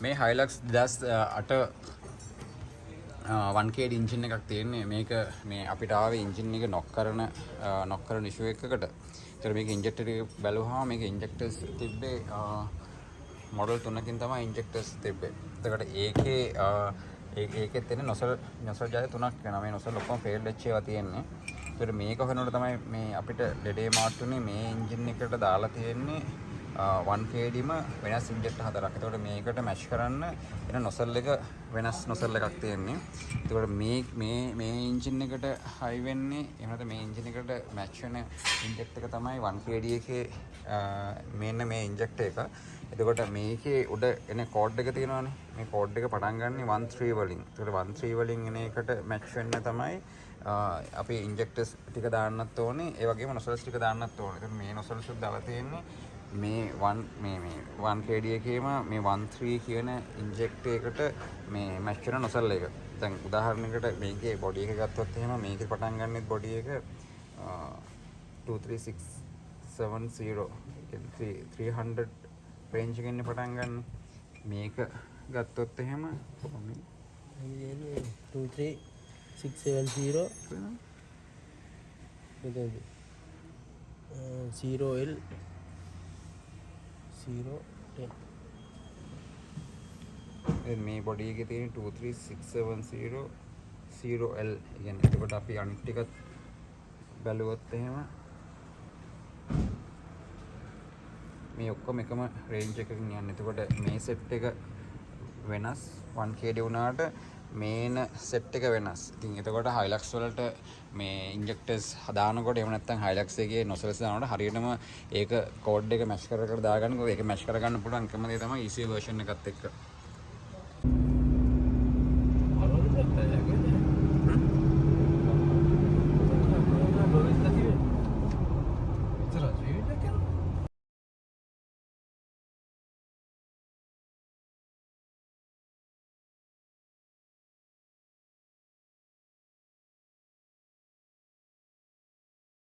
මේ Hilux 2008 1KD engine එකක් තියෙන්නේ. මේක මේ අපිට ආවේ එන්ජින් එක නොක් කරන ඉෂුව එකකට. ඒතර මේක ඉන්ජෙක්ටර් එක බැලුවාම මේක ඉන්ජෙක්ටර්ස් තිබ්බේ මොඩල් 3කින් තමයි ඉන්ජෙක්ටර්ස් තිබ්බේ. එතකොට ඒකේ තියෙන නොසල් ජාති 3ක් වෙනවා. මේ නොසල් ඔක්කොම ෆේල්ඩ් වෙච්ච ඒවා තියෙන්නේ. ඒතර මේක හොයනකොට තමයි මේ අපිට ලෙඩේ මාට්ටුනේ මේ එන්ජින් එකට දාලා තියෙන්නේ 1KDම වෙනස් ඉන්ජෙක්ටර් හතරක්. ඒතකොට මේකට මැච් කරන්න එන නොසල් එක වෙනස් නොසල් එකක් තියෙන්නේ. ඒතකොට මේ එන්ජින් එකට හයි වෙන්නේ එහෙම නැත්නම් මේ එන්ජින් එකට මැච් වෙන ඉන්ජෙක්ටර් එක තමයි 1KD එකේ මෙන්න මේ ඉන්ජෙක්ටර් එක. එතකොට මේකේ උඩ එන කෝඩ් එක තියෙනවානේ. මේ කෝඩ් එක පටන් ගන්නේ 13 වලින්. ඒතකොට 13 වලින් එන එකට මැච් වෙන්න තමයි අපි ඉන්ජෙක්ටර්ස් ටික දාන්නත් ඕනේ. ඒ වගේම නොසල්ස් ටික දාන්නත් ඕනේ. ඒතකොට මේ නොසල්ස් දාලා තියෙන්නේ මේ 1KD එකේම මේ 13 කියන ඉන්ජෙක්ටර් එකට මේ මැච් වෙන නොසල් එක. දැන් උදාහරණයකට මේකේ බොඩි එක ගත්තොත් එහෙම මේකේ පටන් ගන්නෙත් බොඩි එක 23670 300 රේන්ජ් එකෙන් පටන් ගන්න. මේක ගත්තොත් එහෙම 23670 මෙතනදී 0L 010 මේ බොඩි එකේ තියෙන 23670 0L කියන්නේ. එතකොට අපි අනිත් ටිකත් බැලුවොත් එහෙම මේ ඔක්කොම එකම රේන්ජ් එකකින් යන්නේ. එතකොට මේ සෙට් එක වෙනස් 1KD වුණාට මේන සෙට් එක වෙනස්. ඉතින් එතකොට Hilux වලට මේ ඉන්ජෙක්ටර්ස් හදානකොට එහෙම නැත්නම් Hilux එකේ නොසල්ස් දානකොට හරියටම ඒක කෝඩ් එක මැච් කර දාගන්න. ඒක මැච් කරගන්න පුළුවන් එකම දේ තමයි ECU version එකත් එක්ක.